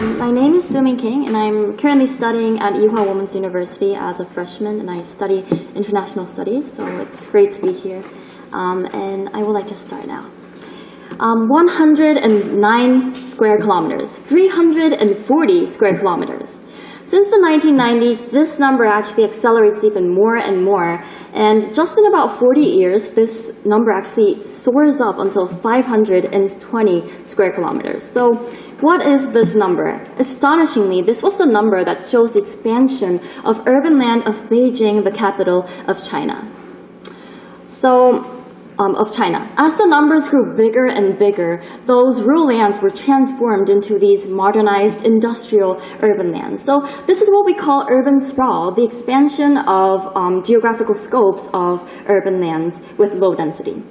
My name is Kang, and I'm currently studying at Ewha Women's University as a freshman, and I study international studies, so it's great to be here. And I would like to start now. 109 square kilometers, 340 square kilometers. Since the 1990s, this number actually accelerates even more and more. And just in about 40 years, this number actually soars up until 520 square kilometers. So what is this number? Astonishingly, this was the number that shows the expansion of urban land of Beijing, the capital of China. As the numbers grew bigger and bigger, those rural lands were transformed into these modernized industrial urban lands. So this is what we call urban sprawl, the expansion of geographical scopes of urban lands with low density.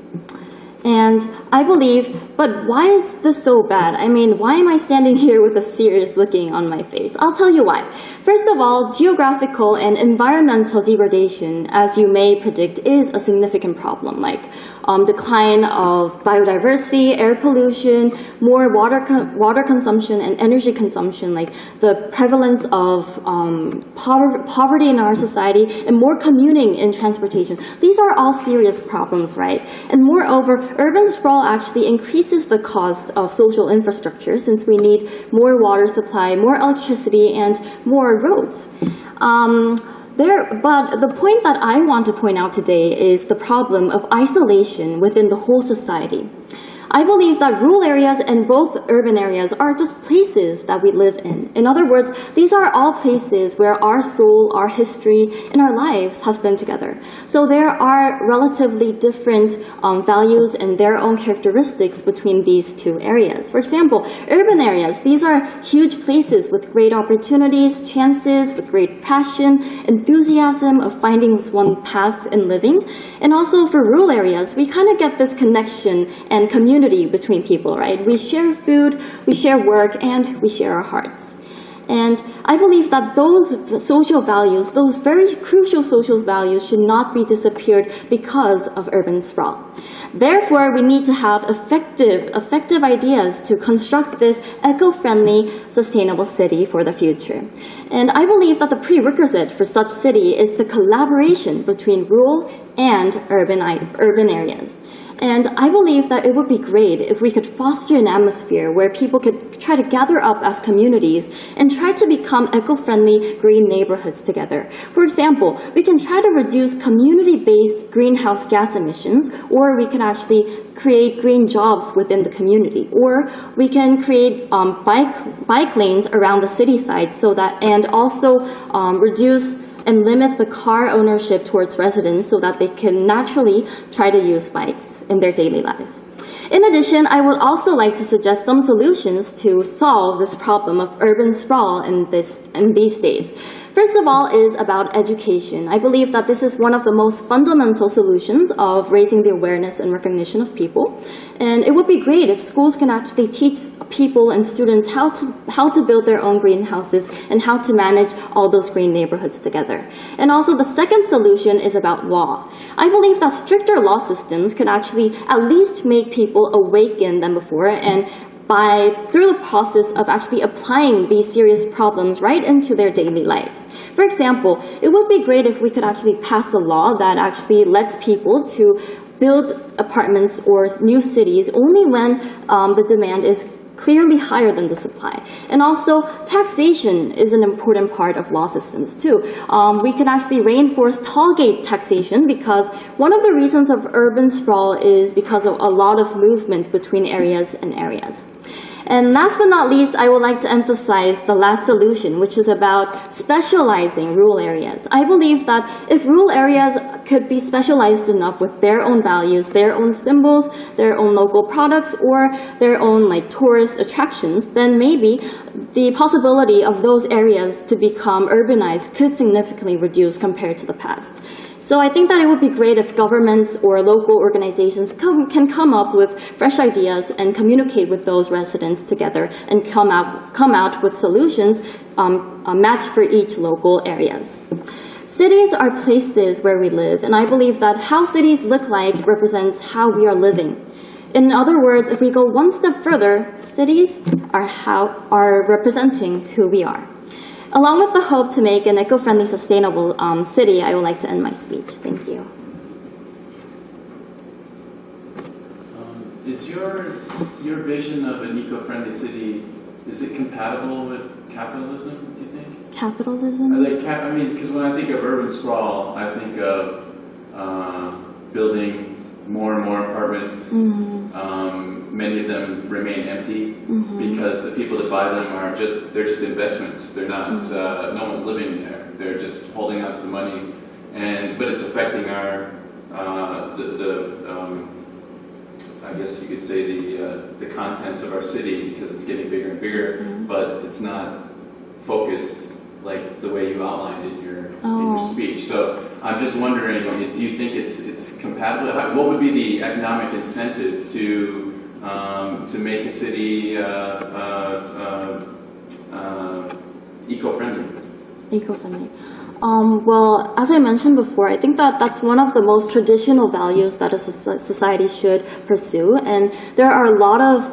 And I believe, but why is this so bad? I mean, why am I standing here with a serious looking on my face? I'll tell you why. First of all, geographical and environmental degradation, as you may predict, is a significant problem, like decline of biodiversity, air pollution, more water consumption and energy consumption, like the prevalence of poverty in our society, and more commuting in transportation. These are all serious problems, right? And moreover, urban sprawl actually increases the cost of social infrastructure since we need more water supply, more electricity, and more roads. But the point that I want to point out today is the problem of isolation within the whole society. I believe that rural areas and both urban areas are just places that we live in. In other words, these are all places where our soul, our history, and our lives have been together. So there are relatively different values and their own characteristics between these two areas. For example, urban areas, these are huge places with great opportunities, chances, with great passion, enthusiasm of finding one's path in living. And also for rural areas, we kind of get this connection and community between people, right? We share food, we share work, and we share our hearts. And I believe that those social values, those very crucial social values, should not be disappeared because of urban sprawl. Therefore, we need to have effective ideas to construct this eco-friendly, sustainable city for the future. And I believe that the prerequisite for such city is the collaboration between rural and urban areas. And I believe that it would be great if we could foster an atmosphere where people could try to gather up as communities and try to become eco-friendly green neighborhoods together. For example, we can try to reduce community-based greenhouse gas emissions, or we can actually create green jobs within the community, or we can create bike lanes around the city side and also reduce and limit the car ownership towards residents so that they can naturally try to use bikes in their daily lives. In addition, I would also like to suggest some solutions to solve this problem of urban sprawl in these days. First of all is about education. I believe that this is one of the most fundamental solutions of raising the awareness and recognition of people. And it would be great if schools can actually teach people and students how to build their own greenhouses and how to manage all those green neighborhoods together. And also the second solution is about law. I believe that stricter law systems could actually at least make people awaken than before, and through the process of actually applying these serious problems right into their daily lives. For example, it would be great if we could actually pass a law that actually lets people to build apartments or new cities only when the demand is clearly higher than the supply. And also, taxation is an important part of law systems too. We can actually reinforce tollgate taxation because one of the reasons of urban sprawl is because of a lot of movement between areas and areas. And last but not least, I would like to emphasize the last solution, which is about specializing rural areas. I believe that if rural areas could be specialized enough with their own values, their own symbols, their own local products, or their own tourist attractions, then maybe the possibility of those areas to become urbanized could significantly reduce compared to the past. So I think that it would be great if governments or local organizations can come up with fresh ideas and communicate with those residents together and come out with solutions matched for each local areas. Cities are places where we live, and I believe that how cities look like represents how we are living. In other words, if we go one step further, cities are representing who we are. Along with the hope to make an eco-friendly, sustainable city, I would like to end my speech. Thank you. Is your vision of an eco-friendly city, is it compatible with capitalism, do you think? Capitalism? I mean, because when I think of urban sprawl, I think of building more and more apartments. Many of them remain empty because the people that buy them are they're just investments. They're not, no one's living there. They're just holding on to the money, but it's affecting our, I guess you could say the contents of our city because it's getting bigger and bigger, but it's not focused like the way you outlined in your speech. So I'm just wondering, do you think it's compatible? What would be the economic incentive to make a city eco-friendly? Eco-friendly. Well, as I mentioned before, I think that that's one of the most traditional values that a society should pursue, and there are a lot of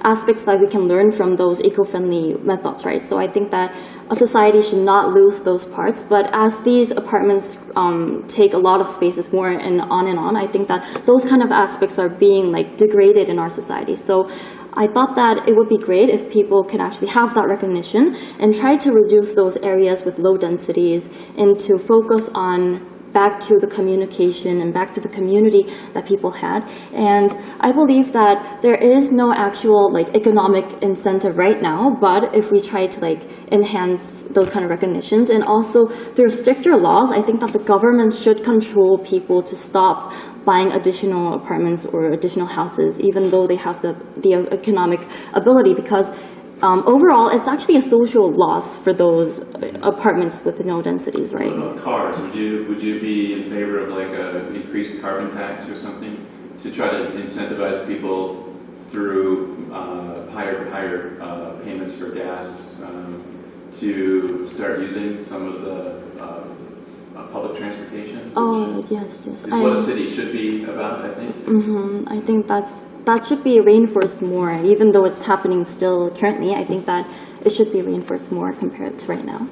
aspects that we can learn from those eco-friendly methods, right? So I think that a society should not lose those parts, but as these apartments take a lot of spaces more and on, I think that those kind of aspects are being degraded in our society. So I thought that it would be great if people could actually have that recognition and try to reduce those areas with low densities and to focus on back to the communication and back to the community that people had. And I believe that there is no actual economic incentive right now, but if we try to enhance those kind of recognitions and also through stricter laws, I think that the government should control people to stop buying additional apartments or additional houses, even though they have the economic ability, because overall, it's actually a social loss for those apartments with no densities, right? What about cars? Would you be in favor of an increased carbon tax or something to try to incentivize people through higher payments for gas to start using some of the public transportation? Oh, yes. Is what a city should be about, I think. I think that should be reinforced more, even though it's happening still currently. I think that it should be reinforced more compared to right now.